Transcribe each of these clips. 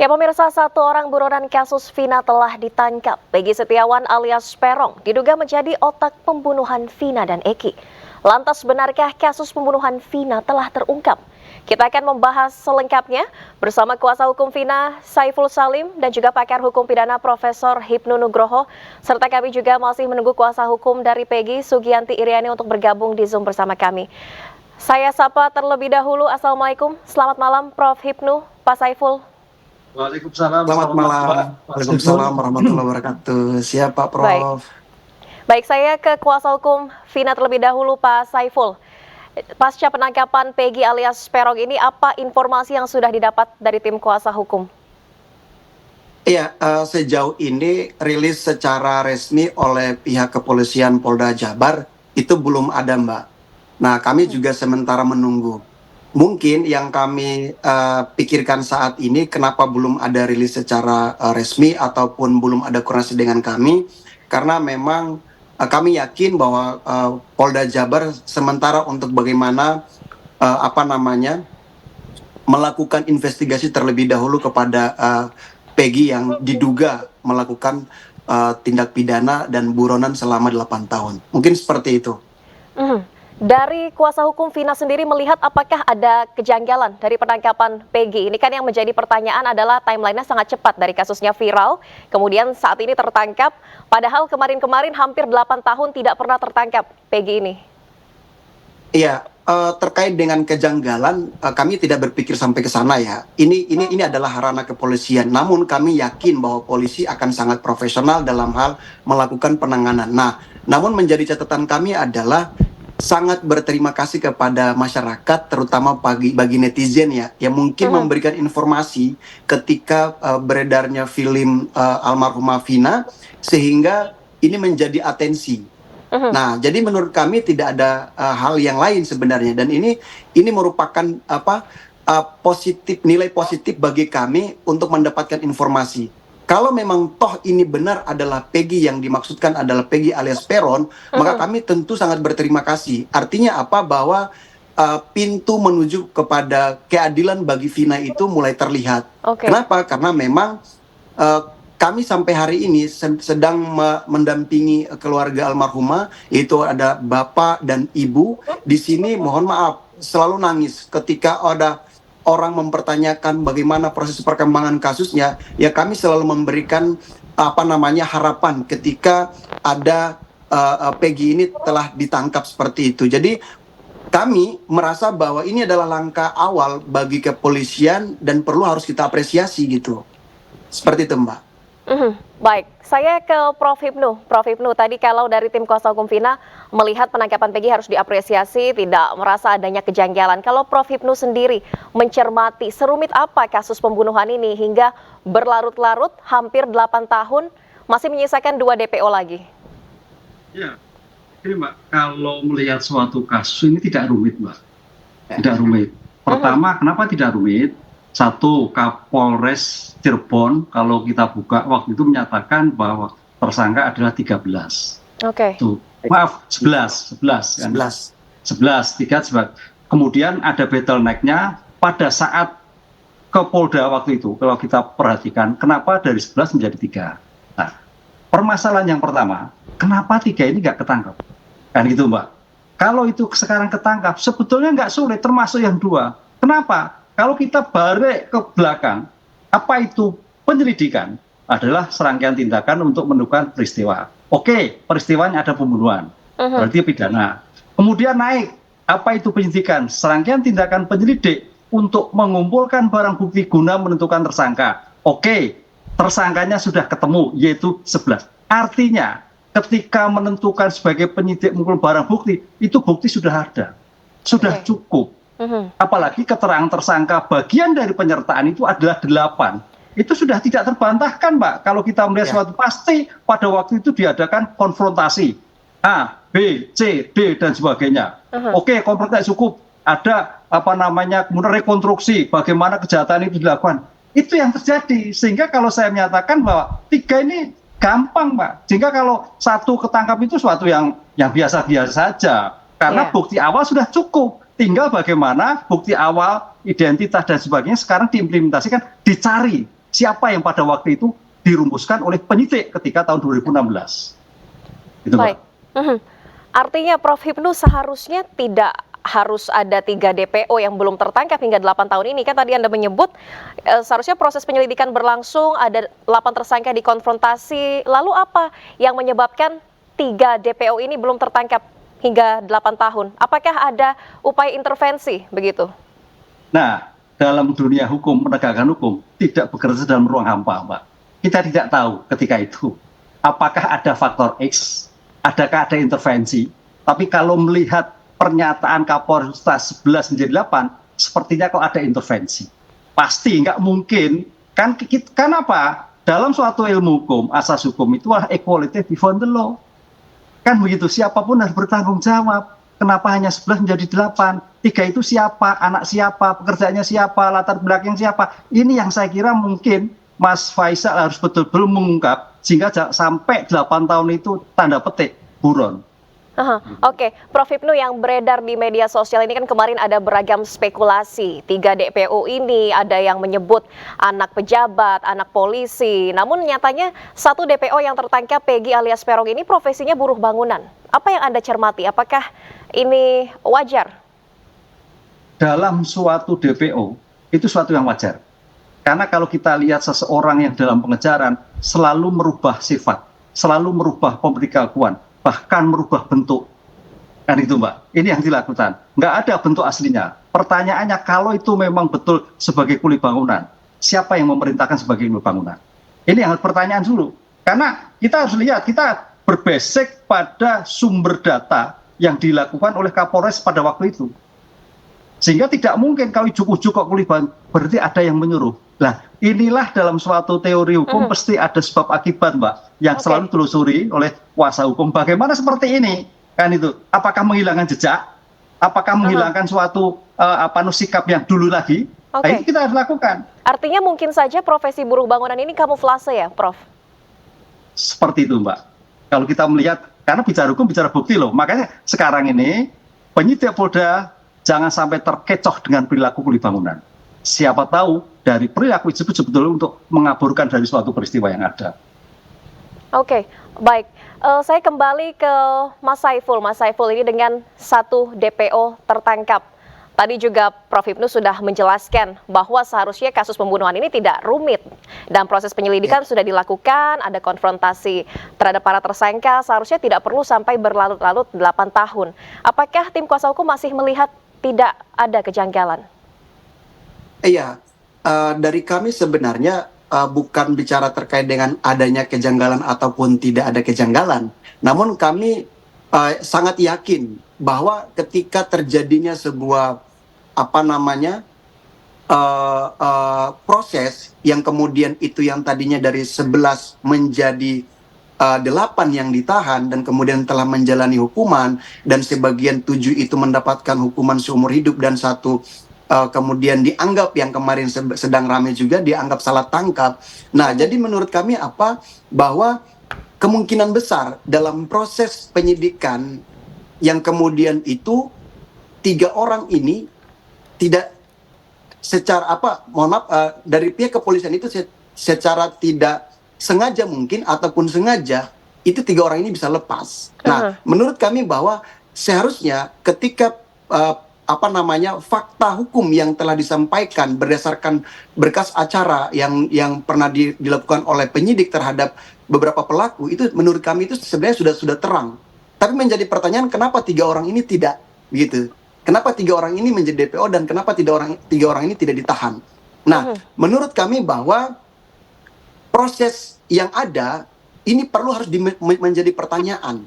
Ya pemirsa, satu orang buronan kasus Vina telah ditangkap. Peggy Setiawan alias Peron diduga menjadi otak pembunuhan Vina dan Eki. Lantas benarkah kasus pembunuhan Vina telah terungkap? Kita akan membahas selengkapnya bersama kuasa hukum Vina, Saiful Salim, dan juga pakar hukum pidana Profesor Hipnu Nugroho. Serta kami juga masih menunggu kuasa hukum dari Peggy, Sugianti Iriani untuk bergabung di Zoom bersama kami. Saya sapa terlebih dahulu. Assalamualaikum, selamat malam Prof. Hipnu, Pak Saiful. Waalaikumsalam. Selamat malam. Waalaikumsalam warahmatullahi wabarakatuh. Siap Pak Baik. Prof. Baik, saya ke kuasa hukum Vina terlebih dahulu, Pak Saiful. Pasca penangkapan Peggy alias Peron ini, apa informasi yang sudah didapat dari tim kuasa hukum? Iya, sejauh ini rilis secara resmi oleh pihak kepolisian Polda Jabar itu belum ada, Mbak. Nah, kami juga sementara menunggu. Mungkin yang kami pikirkan saat ini kenapa belum ada rilis secara resmi ataupun belum ada koordinasi dengan kami, karena memang kami yakin bahwa Polda Jabar sementara untuk bagaimana melakukan investigasi terlebih dahulu kepada Peggy yang diduga melakukan tindak pidana dan buronan selama 8 tahun. Mungkin seperti itu. Dari kuasa hukum Vina sendiri melihat apakah ada kejanggalan dari penangkapan Peggy? Ini kan yang menjadi pertanyaan adalah timelinenya sangat cepat dari kasusnya viral, kemudian saat ini tertangkap, padahal kemarin-kemarin hampir 8 tahun tidak pernah tertangkap Peggy ini. Iya, terkait dengan kejanggalan, kami tidak berpikir sampai ke sana ya. Ini adalah ranah kepolisian. Namun kami yakin bahwa polisi akan sangat profesional dalam hal melakukan penanganan. Nah, namun menjadi catatan kami adalah sangat berterima kasih kepada masyarakat, terutama bagi netizen ya, yang mungkin memberikan informasi ketika beredarnya film almarhumah Vina, sehingga ini menjadi atensi. Nah, jadi menurut kami tidak ada hal yang lain sebenarnya, dan ini merupakan nilai positif bagi kami untuk mendapatkan informasi. Kalau memang toh ini benar adalah Peggy yang dimaksudkan adalah Peggy alias Peron, maka kami tentu sangat berterima kasih. Artinya apa? Bahwa pintu menuju kepada keadilan bagi Vina itu mulai terlihat. Kenapa? Karena memang kami sampai hari ini sedang mendampingi keluarga almarhumah, yaitu ada bapak dan ibu. Di sini mohon maaf selalu nangis ketika ada orang mempertanyakan bagaimana proses perkembangan kasusnya, ya kami selalu memberikan harapan ketika ada Peggy ini telah ditangkap seperti itu. Jadi kami merasa bahwa ini adalah langkah awal bagi kepolisian dan harus kita apresiasi gitu. Seperti itu, Mbak. Baik, saya ke Prof. Hipnu. Prof. Hipnu, tadi kalau dari tim kuasa hukum Vina melihat penangkapan Peggy harus diapresiasi, tidak merasa adanya kejanggalan. Kalau Prof. Hipnu sendiri mencermati serumit apa kasus pembunuhan ini hingga berlarut-larut hampir 8 tahun masih menyisakan 2 DPO lagi? Ya, ini Mbak, kalau melihat suatu kasus ini tidak rumit, Mbak. Tidak rumit. Pertama, kenapa tidak rumit? Satu, Kapolres Cirebon kalau kita buka waktu itu menyatakan bahwa tersangka adalah 13. Tuh, maaf 11 kan? 11 3. Kemudian ada bottleneck-nya pada saat ke Polda waktu itu. Kalau kita perhatikan kenapa dari 11 menjadi 3. Nah, permasalahan yang pertama, kenapa 3 ini nggak ketangkap? Kan gitu, Mbak. Kalau itu sekarang ketangkap, sebetulnya nggak sulit, termasuk yang 2. Kenapa? Kalau kita balik ke belakang, apa itu penyelidikan? Adalah serangkaian tindakan untuk menemukan peristiwa. Oke, peristiwanya ada pembunuhan, berarti pidana. Kemudian naik, apa itu penyidikan? Serangkaian tindakan penyelidik untuk mengumpulkan barang bukti guna menentukan tersangka. Oke, tersangkanya sudah ketemu, yaitu 11. Artinya, ketika menentukan sebagai penyidik mengumpulkan barang bukti, itu bukti sudah ada, sudah cukup. Apalagi keterangan tersangka bagian dari penyertaan itu adalah 8. Itu sudah tidak terbantahkan, Mbak. Kalau kita melihat suatu pasti pada waktu itu diadakan konfrontasi A, B, C, D dan sebagainya. Oke, konfrontasi cukup. Ada kemudian rekonstruksi bagaimana kejahatan itu dilakukan. Itu yang terjadi. Sehingga kalau saya menyatakan bahwa 3 ini gampang, Mbak. Sehingga kalau 1 ketangkap itu suatu yang biasa-biasa saja. Karena bukti awal sudah cukup. Tinggal bagaimana bukti awal, identitas dan sebagainya sekarang diimplementasikan, dicari siapa yang pada waktu itu dirumuskan oleh penyidik ketika tahun 2016. Itu, Baik. Mbak. Artinya Prof. Hipnu seharusnya tidak harus ada 3 DPO yang belum tertangkap hingga 8 tahun ini. Kan tadi Anda menyebut seharusnya proses penyelidikan berlangsung, ada 8 tersangka dikonfrontasi. Lalu apa yang menyebabkan 3 DPO ini belum tertangkap hingga 8 tahun? Apakah ada upaya intervensi begitu? Nah, dalam dunia hukum, penegakan hukum tidak bekerja dalam ruang hampa, Mbak. Kita tidak tahu ketika itu apakah ada faktor X, adakah ada intervensi. Tapi kalau melihat pernyataan Kapolresta 11 menjadi 8, sepertinya kok ada intervensi. Pasti nggak mungkin. Kan apa? Dalam suatu ilmu hukum, asas hukum itu adalah equality before the law. Kan begitu, siapapun harus bertanggung jawab. Kenapa hanya 11 menjadi 8? 3 itu siapa? Anak siapa? Pekerjaannya siapa? Latar belakang siapa? Ini yang saya kira mungkin Mas Faisal harus betul-betul mengungkap, sehingga sampai 8 tahun itu tanda petik buron. Oke, Prof. Hipnu, yang beredar di media sosial ini kan kemarin ada beragam spekulasi. 3 DPO ini ada yang menyebut anak pejabat, anak polisi. Namun nyatanya 1 DPO yang tertangkap, Peggy alias Peron ini profesinya buruh bangunan. Apa yang Anda cermati? Apakah ini wajar? Dalam suatu DPO itu suatu yang wajar. Karena kalau kita lihat seseorang yang dalam pengejaran selalu merubah sifat, selalu merubah pemberitahuan, bahkan merubah bentuk. Kan itu, Mbak. Ini yang dilakukan. Nggak ada bentuk aslinya. Pertanyaannya, kalau itu memang betul sebagai kuli bangunan, siapa yang memerintahkan sebagai kuli bangunan? Ini yang harus pertanyaan dulu. Karena kita harus lihat, kita berbasik pada sumber data yang dilakukan oleh Kapolres pada waktu itu. Sehingga tidak mungkin kalau ujuk-ujuk kok kuli bangunan, berarti ada yang menyuruh. Nah, inilah dalam suatu teori hukum pasti ada sebab akibat, Mbak, yang selalu telusuri oleh kuasa hukum. Bagaimana seperti ini? Kan itu. Apakah menghilangkan jejak? Apakah menghilangkan suatu sikap yang dulu lagi? Nah, itu kita harus lakukan. Artinya mungkin saja profesi buruh bangunan ini kamuflase ya, Prof? Seperti itu, Mbak. Kalau kita melihat, karena bicara hukum, bicara bukti loh. Makanya sekarang ini penyidik Polda jangan sampai terkecoh dengan perilaku kuli bangunan. Siapa tahu dari perilaku itu sebetulnya untuk mengaburkan dari suatu peristiwa yang ada. Oke, baik. Saya kembali ke Mas Saiful. Mas Saiful, ini dengan 1 DPO tertangkap. Tadi juga Prof. Hipnu sudah menjelaskan bahwa seharusnya kasus pembunuhan ini tidak rumit. Dan proses penyelidikan sudah dilakukan, ada konfrontasi terhadap para tersangka, seharusnya tidak perlu sampai berlarut-larut 8 tahun. Apakah tim kuasa hukum masih melihat tidak ada kejanggalan? Iya, dari kami sebenarnya bukan bicara terkait dengan adanya kejanggalan ataupun tidak ada kejanggalan. Namun kami sangat yakin bahwa ketika terjadinya sebuah proses yang kemudian itu yang tadinya dari 11 menjadi 8 yang ditahan dan kemudian telah menjalani hukuman dan sebagian 7 itu mendapatkan hukuman seumur hidup dan 1 kemudian dianggap yang kemarin sedang ramai juga dianggap salah tangkap. Nah, jadi menurut kami bahwa kemungkinan besar dalam proses penyidikan yang kemudian itu 3 orang ini tidak secara dari pihak kepolisian itu secara tidak sengaja mungkin ataupun sengaja itu 3 orang ini bisa lepas. Nah, menurut kami bahwa seharusnya ketika fakta hukum yang telah disampaikan berdasarkan berkas acara yang pernah dilakukan oleh penyidik terhadap beberapa pelaku itu menurut kami itu sebenarnya sudah terang. Tapi menjadi pertanyaan kenapa 3 orang ini tidak begitu? Kenapa 3 orang ini menjadi DPO dan kenapa 3 orang ini tidak ditahan? Nah, menurut kami bahwa proses yang ada ini harus menjadi pertanyaan.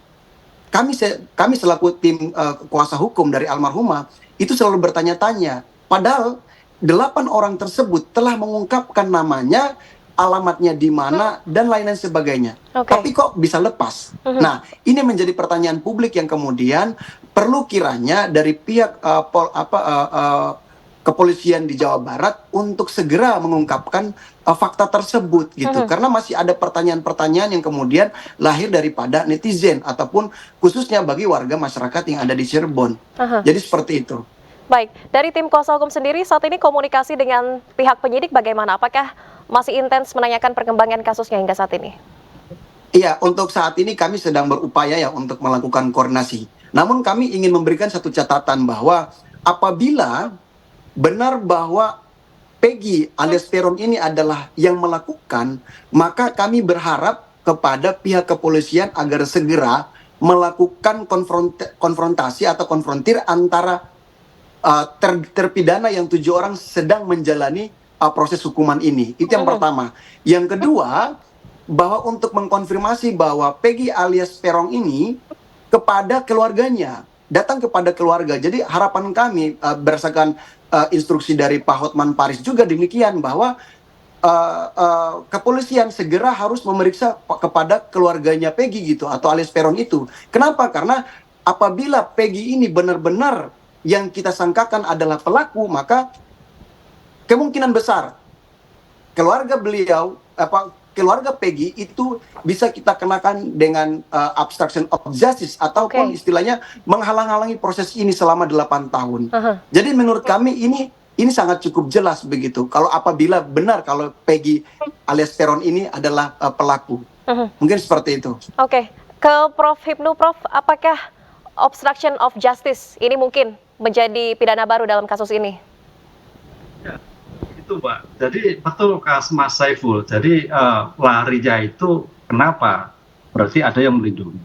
Kami selaku tim kuasa hukum dari almarhumah itu selalu bertanya-tanya. Padahal 8 orang tersebut telah mengungkapkan namanya, alamatnya di mana dan lain-lain sebagainya. Tapi kok bisa lepas? Nah, ini menjadi pertanyaan publik yang kemudian perlu kiranya dari pihak kepolisian di Jawa Barat untuk segera mengungkapkan fakta tersebut gitu. Karena masih ada pertanyaan-pertanyaan yang kemudian lahir daripada netizen ataupun khususnya bagi warga masyarakat yang ada di Cirebon. Jadi seperti itu. Baik, dari tim kuasa hukum sendiri saat ini komunikasi dengan pihak penyidik bagaimana? Apakah masih intens menanyakan perkembangan kasusnya hingga saat ini? Iya, untuk saat ini kami sedang berupaya ya untuk melakukan koordinasi. Namun kami ingin memberikan satu catatan bahwa apabila benar bahwa Peggy alias Peron ini adalah yang melakukan, maka kami berharap kepada pihak kepolisian agar segera melakukan konfrontasi atau konfrontir antara terpidana yang 7 orang sedang menjalani proses hukuman ini. Itu yang pertama. Yang kedua, bahwa untuk mengkonfirmasi bahwa Peggy alias Peron ini kepada keluarganya, datang kepada keluarga. Jadi harapan kami berdasarkan instruksi dari Pak Hotman Paris juga demikian, bahwa kepolisian segera harus memeriksa kepada keluarganya Peggy gitu, atau alias Peron itu. Kenapa? Karena apabila Peggy ini benar-benar yang kita sangkakan adalah pelaku, maka kemungkinan besar keluarga beliau, keluarga Peggy itu bisa kita kenakan dengan obstruction of justice, ataupun istilahnya menghalang-halangi proses ini selama 8 tahun. Jadi menurut kami ini sangat cukup jelas begitu. Kalau apabila benar kalau Peggy alias Peron ini adalah pelaku. Mungkin seperti itu. Oke, ke Prof. Hipnu, Prof, apakah obstruction of justice ini mungkin menjadi pidana baru dalam kasus ini? Ya, itu Pak. Jadi betul kasus Mas Saiful. Jadi larinya itu kenapa? Berarti ada yang melindungi.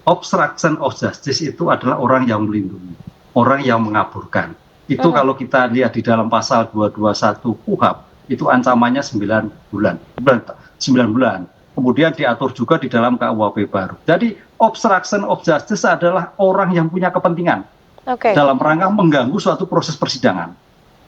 Obstruction of justice itu adalah orang yang melindungi, orang yang mengaburkan. Itu kalau kita lihat di dalam pasal 221 KUHP, itu ancamannya 9 bulan. Kemudian diatur juga di dalam KUHP baru. Jadi obstruction of justice adalah orang yang punya kepentingan dalam rangka mengganggu suatu proses persidangan.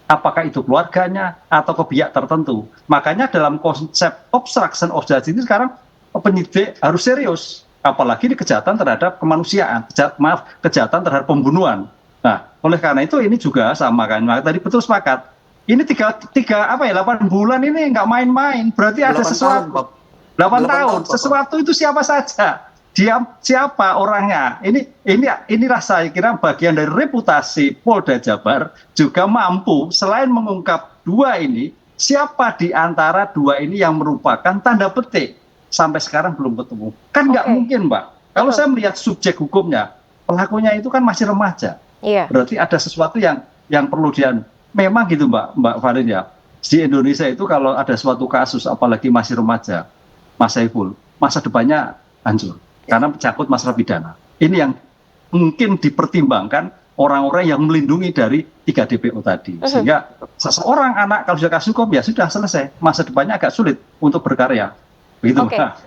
Apakah itu keluarganya atau ke pihak tertentu. Makanya dalam konsep obstruction of justice ini sekarang penyidik harus serius. Apalagi di kejahatan terhadap kemanusiaan, kejahatan terhadap pembunuhan. Nah, oleh karena itu ini juga sama kan, tadi betul sepakat. Ini 8 bulan ini nggak main-main, berarti ada sesuatu. 8 tahun, sesuatu itu siapa saja, dia siapa orangnya. Inilah saya kira bagian dari reputasi Polda Jabar juga mampu selain mengungkap 2 ini, siapa di antara 2 ini yang merupakan tanda petik sampai sekarang belum ketemu. Kan nggak mungkin, Mbak. Kalau saya melihat subjek hukumnya, pelakunya itu kan masih remaja. Berarti ada sesuatu yang perlu memang gitu Mbak Farid ya. Di Indonesia itu kalau ada suatu kasus apalagi masih remaja, Mas Saiful, masa depannya hancur karena mencangkut masalah pidana. Ini yang mungkin dipertimbangkan orang-orang yang melindungi dari 3 DPO tadi. Sehingga seseorang anak kalau sudah kasus hukum ya sudah selesai, masa depannya agak sulit untuk berkarya. Begitu Mbak.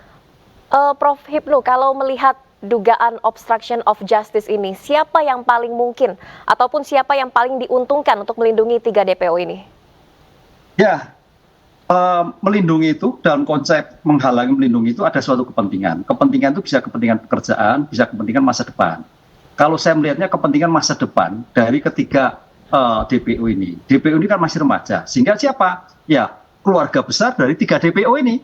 Prof. Hipnu, kalau melihat dugaan obstruction of justice ini, siapa yang paling mungkin ataupun siapa yang paling diuntungkan untuk melindungi 3 DPO ini? Ya, melindungi itu dalam konsep menghalangi melindungi itu ada suatu kepentingan. Kepentingan itu bisa kepentingan pekerjaan, bisa kepentingan masa depan. Kalau saya melihatnya kepentingan masa depan dari ketiga DPO ini. DPO ini kan masih remaja, sehingga siapa? Ya, keluarga besar dari 3 DPO ini.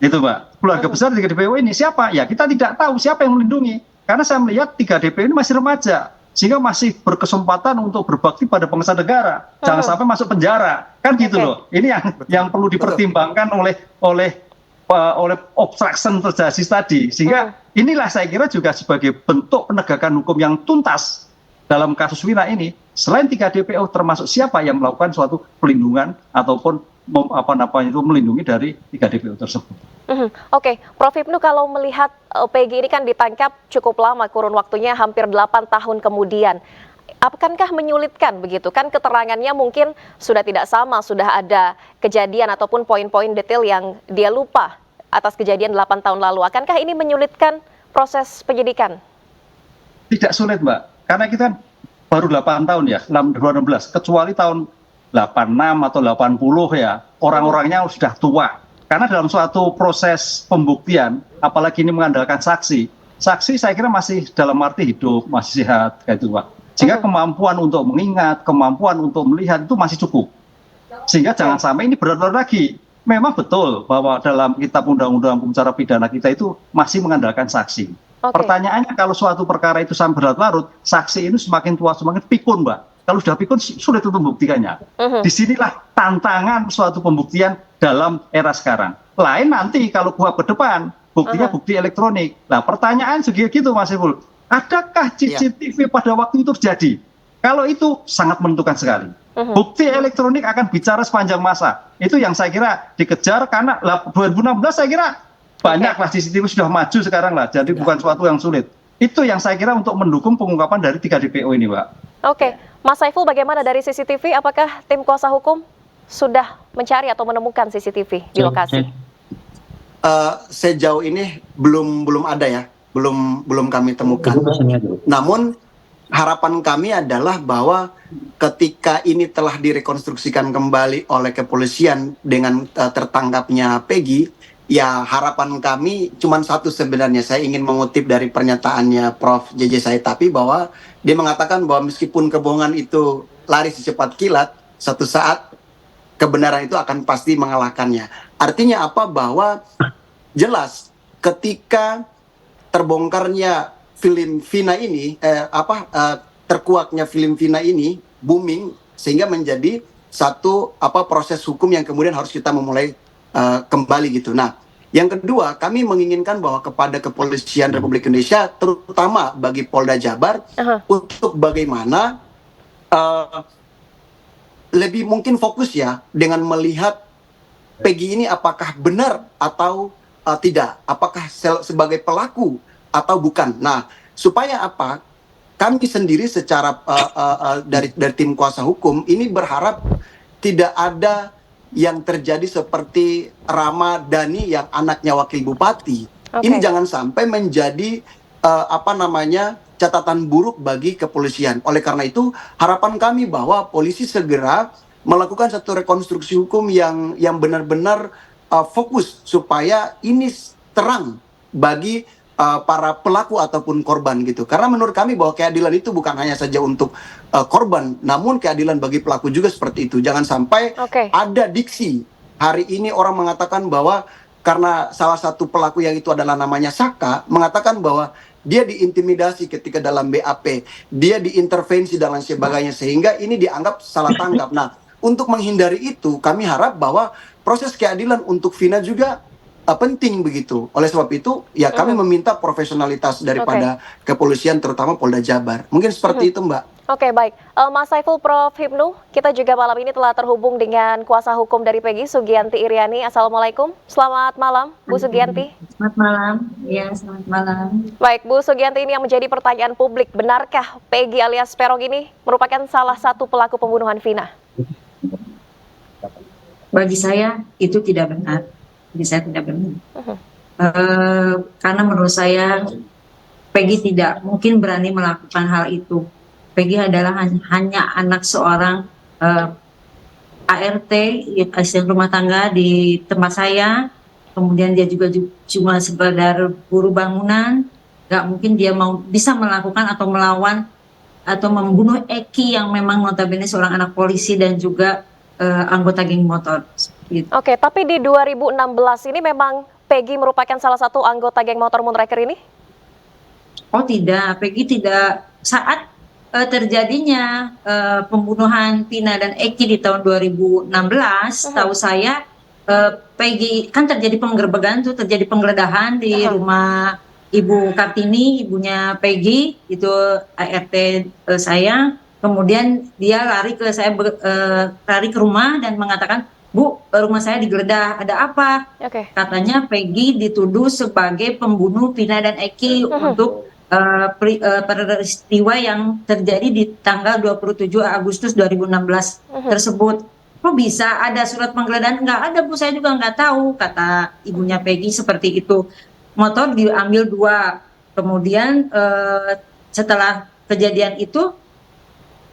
Itu Mbak, keluarga besar 3 DPO ini siapa? Ya kita tidak tahu siapa yang melindungi. Karena saya melihat 3 DPO ini masih remaja, sehingga masih berkesempatan untuk berbakti pada bangsa negara. Jangan sampai masuk penjara, kan gitu loh. Ini yang perlu dipertimbangkan oleh obstruction of justice tadi. Sehingga inilah saya kira juga sebagai bentuk penegakan hukum yang tuntas dalam kasus Wina ini. Selain 3 DPO termasuk siapa yang melakukan suatu pelindungan ataupun melindungi dari 3 DPO tersebut. Prof. Hipnu, kalau melihat Peggy ini kan ditangkap cukup lama, kurun waktunya hampir 8 tahun kemudian. Akankah menyulitkan begitu? Kan keterangannya mungkin sudah tidak sama, sudah ada kejadian ataupun poin-poin detail yang dia lupa atas kejadian 8 tahun lalu. Akankah ini menyulitkan proses penyidikan? Tidak sulit Mbak, karena kita baru 8 tahun ya, 2016, kecuali tahun 86 atau 80 ya, orang-orangnya sudah tua. Karena dalam suatu proses pembuktian, apalagi ini mengandalkan saksi saya kira masih dalam arti hidup, masih sehat, kayak itu Pak. Sehingga kemampuan untuk mengingat, kemampuan untuk melihat itu masih cukup. Sehingga jangan sampai ini berat-berat lagi. Memang betul bahwa dalam kitab undang-undang hukum acara pidana kita itu masih mengandalkan saksi. Pertanyaannya kalau suatu perkara itu sampai berlarut-larut, saksi ini semakin tua semakin pikun Mbak. Kalau sudah pikun sulit untuk membuktikannya. Disinilah tantangan suatu pembuktian dalam era sekarang. Lain nanti kalau kuhap ke depan, buktinya bukti elektronik. Nah, pertanyaan segitu Mas Iful, adakah CCTV pada waktu itu terjadi? Kalau itu sangat menentukan sekali. Bukti elektronik akan bicara sepanjang masa. Itu yang saya kira dikejar karena 2016 saya kira banyaklah CCTV sudah maju sekarang lah. Jadi bukan suatu yang sulit. Itu yang saya kira untuk mendukung pengungkapan dari 3 DPO ini, Mbak. Oke, Mas Saiful, bagaimana dari CCTV? Apakah tim kuasa hukum sudah mencari atau menemukan CCTV di lokasi? Sejauh ini belum ada ya, belum kami temukan. Namun harapan kami adalah bahwa ketika ini telah direkonstruksikan kembali oleh kepolisian dengan tertangkapnya Peggy, ya harapan kami cuma satu sebenarnya. Saya ingin mengutip dari pernyataannya Prof. JJ Saitapi bahwa dia mengatakan bahwa meskipun kebohongan itu lari secepat kilat, satu saat kebenaran itu akan pasti mengalahkannya. Artinya apa? Bahwa jelas ketika terbongkarnya film Vina ini, terkuaknya film Vina ini booming sehingga menjadi satu proses hukum yang kemudian harus kita memulai kembali gitu. Nah, yang kedua, kami menginginkan bahwa kepada Kepolisian Republik Indonesia, terutama bagi Polda Jabar, untuk bagaimana lebih mungkin fokus ya dengan melihat Peggy ini apakah benar atau tidak, apakah sebagai pelaku atau bukan. Nah, supaya apa? Kami sendiri secara dari tim kuasa hukum ini berharap tidak ada yang terjadi seperti Rama Dhani yang anaknya wakil bupati. Ini jangan sampai menjadi catatan buruk bagi kepolisian. Oleh karena itu, harapan kami bahwa polisi segera melakukan satu rekonstruksi hukum yang benar-benar fokus supaya ini terang bagi para pelaku ataupun korban gitu. Karena menurut kami bahwa keadilan itu bukan hanya saja untuk korban, namun keadilan bagi pelaku juga seperti itu. Jangan sampai ada diksi hari ini orang mengatakan bahwa karena salah satu pelaku yang itu adalah namanya Saka, mengatakan bahwa dia diintimidasi ketika dalam BAP, dia diintervensi dan lain sebagainya, sehingga ini dianggap salah tanggap. Nah, untuk menghindari itu, kami harap bahwa proses keadilan untuk Vina juga penting begitu. Oleh sebab itu, ya kami meminta profesionalitas daripada kepolisian, terutama Polda Jabar. Mungkin seperti itu, Mbak. Oke, baik. Mas Saiful, Prof. Hipnu, kita juga malam ini telah terhubung dengan kuasa hukum dari Peggy, Sugianti Iriani. Assalamualaikum. Selamat malam, Bu Sugianti. Selamat malam. Ya, selamat malam. Baik, Bu Sugianti, ini yang menjadi pertanyaan publik. Benarkah Peggy alias Peron ini merupakan salah satu pelaku pembunuhan Vina? Bagi saya itu tidak benar. Bagi saya tidak benar. Karena menurut saya Peggy tidak mungkin berani melakukan hal itu. Peggy adalah hanya anak seorang ART, asisten rumah tangga di tempat saya. Kemudian dia juga cuma sekedar buruh bangunan. Gak mungkin dia bisa melakukan atau melawan atau membunuh Eki yang memang notabene seorang anak polisi dan juga anggota geng motor. Gitu. Oke, tapi di 2016 ini memang Peggy merupakan salah satu anggota geng motor Moonraker ini? Oh tidak, Peggy tidak. Saat terjadinya pembunuhan Vina dan Eki di tahun 2016, tahu saya Peggy, kan terjadi penggerbegan tuh, terjadi penggeledahan di rumah Ibu Kartini, ibunya Peggy, itu ART saya. Kemudian dia lari ke saya, lari ke rumah dan mengatakan, Bu, rumah saya digeledah, ada apa? Katanya Peggy dituduh sebagai pembunuh Vina dan Eki untuk peristiwa yang terjadi di tanggal 27 Agustus 2016 tersebut. Kok bisa ada surat penggeledahan? Nggak ada, Bu, saya juga nggak tahu, kata ibunya Peggy seperti itu. Motor diambil 2. Kemudian setelah kejadian itu,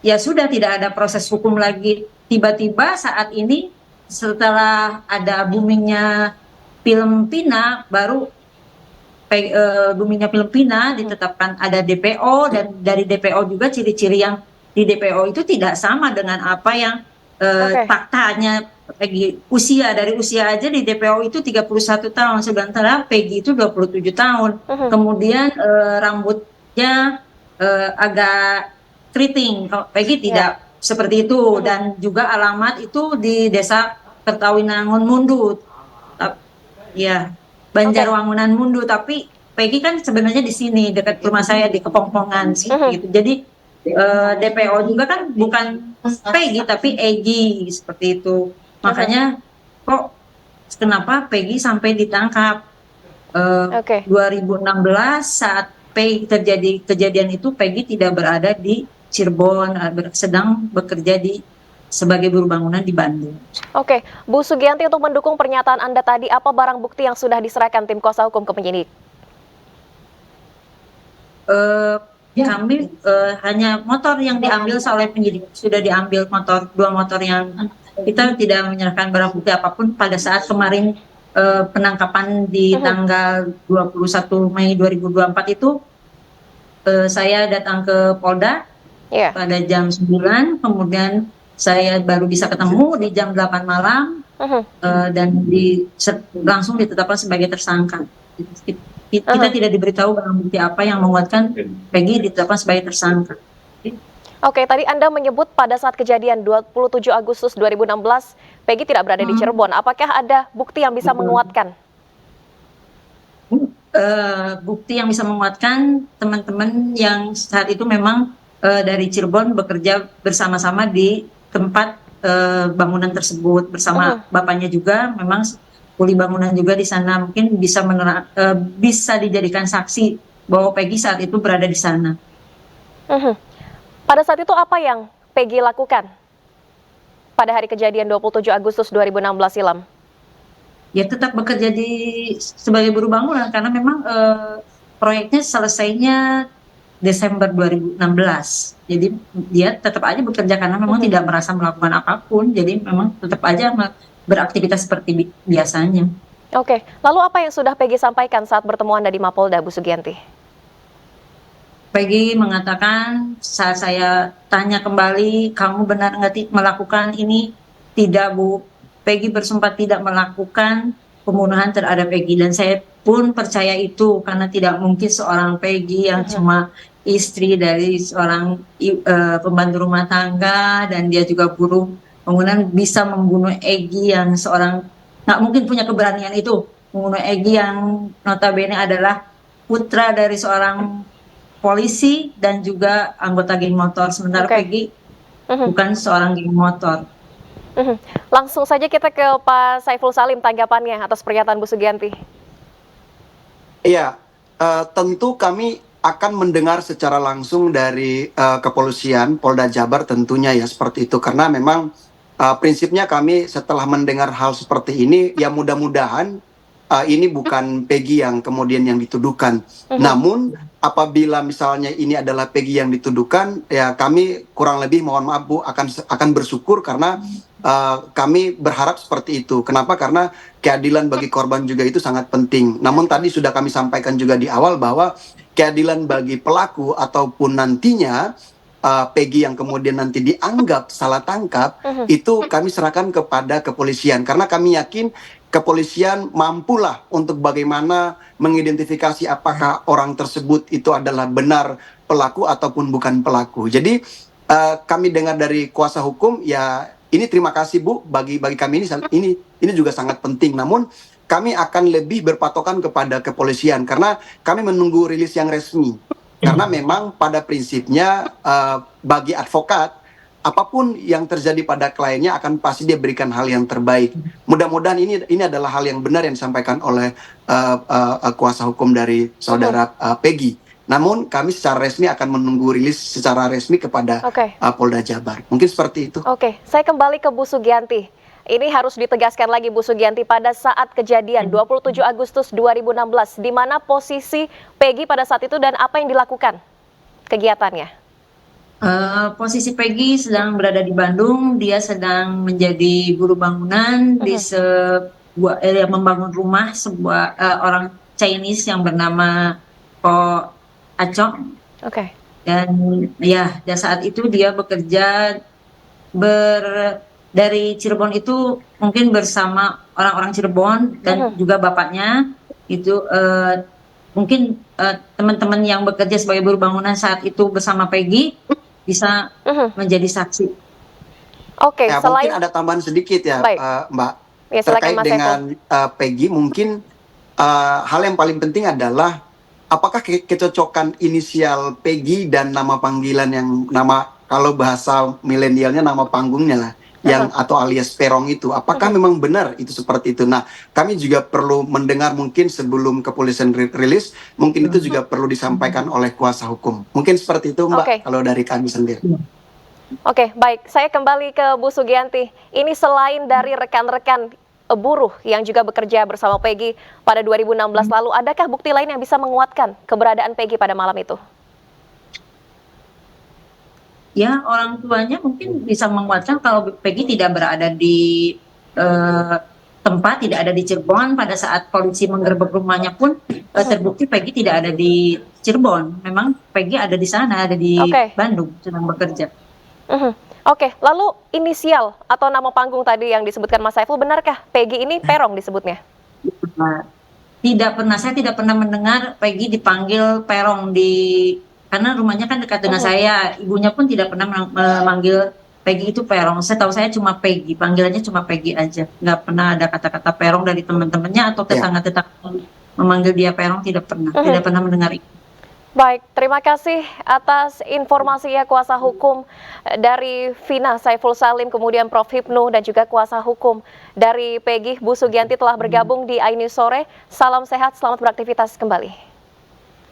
ya sudah tidak ada proses hukum lagi. Tiba-tiba saat ini setelah ada boomingnya film Vina, baru boomingnya film Vina ditetapkan ada DPO, dan dari DPO juga ciri-ciri yang di DPO itu tidak sama dengan apa yang faktanya Peggy. Dari usia aja di DPO itu 31 tahun, sementara Peggy itu 27 tahun. Kemudian rambutnya agak Keriting. Kalau Peggy tidak seperti itu, dan juga alamat itu di Desa Kertawinangun Mundu. Ya, Banjarwangunan Mundu, tapi Peggy kan sebenarnya di sini dekat rumah saya di Kepongpongan gitu. Jadi DPO juga kan bukan Peggy tapi Egy seperti itu. Makanya kok kenapa Peggy sampai ditangkap 2016 saat Peggy terjadi kejadian itu, Peggy tidak berada di Cirebon, sedang bekerja sebagai buruh bangunan di Bandung. Oke, Bu Sugianti, untuk mendukung pernyataan Anda tadi, apa barang bukti yang sudah diserahkan tim kuasa hukum ke penyidik? Kami hanya motor yang diambil oleh penyidik, sudah diambil dua motor yang kita tidak menyerahkan barang bukti apapun pada saat kemarin penangkapan di tanggal 21 Mei 2024 itu. Saya datang ke Polda pada jam 9, kemudian saya baru bisa ketemu di jam 8 malam dan langsung ditetapkan sebagai tersangka. Kita tidak diberitahu barang bukti apa yang menguatkan Peggy ditetapkan sebagai tersangka. Oke, tadi Anda menyebut pada saat kejadian 27 Agustus 2016, Peggy tidak berada di Cirebon. Apakah ada bukti yang bisa menguatkan? Bukti yang bisa menguatkan teman-teman yang saat itu memang dari Cirebon bekerja bersama-sama di tempat bangunan tersebut bersama bapaknya juga, memang kuli bangunan juga di sana, mungkin bisa dijadikan saksi bahwa Peggy saat itu berada di sana. Pada saat itu apa yang Peggy lakukan pada hari kejadian 27 Agustus 2016 silam? Ya tetap bekerja sebagai buruh bangunan karena memang proyeknya selesainya Desember 2016. Jadi dia tetap aja bekerja karena memang tidak merasa melakukan apapun. Jadi memang tetap aja beraktivitas seperti biasanya. Oke, lalu apa yang sudah Peggy sampaikan saat bertemu Anda di Mapolda, Bu Sugianti? Peggy mengatakan, saat saya tanya kembali, kamu benar nggak melakukan ini? Tidak, Bu. Peggy bersumpah tidak melakukan pembunuhan terhadap Peggy, dan saya pun percaya itu karena tidak mungkin seorang Peggy yang cuma istri dari seorang pembantu rumah tangga dan dia juga buruh bangunan bisa membunuh Egy yang nggak mungkin punya keberanian itu, membunuh Egy yang notabene adalah putra dari seorang polisi dan juga anggota geng motor, sementara Peggy bukan seorang geng motor. Langsung saja kita ke Pak Saiful Salim tanggapannya atas pernyataan Bu Sugianti. Iya, tentu kami akan mendengar secara langsung dari kepolisian Polda Jabar tentunya ya seperti itu, karena memang prinsipnya kami setelah mendengar hal seperti ini ya mudah-mudahan ini bukan Peggy yang kemudian yang dituduhkan. Namun apabila misalnya ini adalah Peggy yang dituduhkan, ya kami kurang lebih mohon maaf Bu akan bersyukur karena kami berharap seperti itu. Kenapa? Karena keadilan bagi korban juga itu sangat penting. Namun tadi sudah kami sampaikan juga di awal bahwa keadilan bagi pelaku ataupun nantinya Peggy yang kemudian nanti dianggap salah tangkap itu kami serahkan kepada kepolisian, karena kami yakin kepolisian mampulah untuk bagaimana mengidentifikasi apakah orang tersebut itu adalah benar pelaku ataupun bukan pelaku. Jadi kami dengar dari kuasa hukum ya ini terima kasih Bu, bagi kami ini juga sangat penting. Namun kami akan lebih berpatokan kepada kepolisian karena kami menunggu rilis yang resmi. Karena memang pada prinsipnya bagi advokat apapun yang terjadi pada kliennya akan pasti dia berikan hal yang terbaik. Mudah-mudahan ini adalah hal yang benar yang disampaikan oleh kuasa hukum dari saudara Peggy. Namun kami secara resmi akan menunggu rilis secara resmi kepada Polda Jabar. Mungkin seperti itu. Oke, saya kembali ke Bu Sugianti. Ini harus ditegaskan lagi Bu Sugianti, pada saat kejadian 27 Agustus 2016, di mana posisi Peggy pada saat itu dan apa yang dilakukan kegiatannya? Posisi Peggy sedang berada di Bandung, dia sedang menjadi buruh bangunan di sebuah membangun rumah sebuah orang Chinese yang bernama Ko Acok. Dan ya, saat itu dia bekerja dari Cirebon itu mungkin bersama orang-orang Cirebon dan juga bapaknya itu mungkin teman-teman yang bekerja sebagai buruh bangunan saat itu bersama Peggy bisa menjadi saksi. Oke, Ya, selain mungkin ada tambahan sedikit ya, Baik. Mbak. ya silakan Terkait Mas Saiful. dengan Peggy, mungkin hal yang paling penting adalah apakah kecocokan inisial Peggy dan nama panggilan yang kalau bahasa milenialnya nama panggungnya lah, yang atau alias Perong itu, apakah memang benar itu seperti itu? Nah, kami juga perlu mendengar mungkin sebelum kepolisian rilis, mungkin itu juga perlu disampaikan oleh kuasa hukum. Mungkin seperti itu, Mbak, Oke. kalau dari kami sendiri. Oke, baik. Saya kembali ke Bu Sugianti. Ini selain dari rekan-rekan buruh yang juga bekerja bersama Peggy pada 2016 lalu, adakah bukti lain yang bisa menguatkan keberadaan Peggy pada malam itu? Ya, orang tuanya mungkin bisa menguatkan kalau Peggy tidak berada di tempat, tidak ada di Cirebon. Pada saat polisi menggerebek rumahnya pun terbukti Peggy tidak ada di Cirebon. Memang Peggy ada di sana, ada di Bandung sedang bekerja. Oke, lalu inisial atau nama panggung tadi yang disebutkan Mas Saiful, benarkah Peggy ini Perong disebutnya? Saya tidak pernah mendengar Peggy dipanggil Perong karena rumahnya kan dekat dengan saya. Ibunya pun tidak pernah memanggil Peggy itu Perong. Setahu saya cuma Peggy, panggilannya cuma Peggy aja. Nggak pernah ada kata-kata Perong dari teman-temannya atau tetangga-tetangga memanggil dia Perong, tidak pernah. Tidak pernah mendengar itu. Baik, terima kasih atas informasinya kuasa hukum dari Vina Saiful Salim, kemudian Prof. Hipnu dan juga kuasa hukum dari Peggy, Bu Sugianti telah bergabung di iNews Sore. Salam sehat, selamat beraktivitas kembali.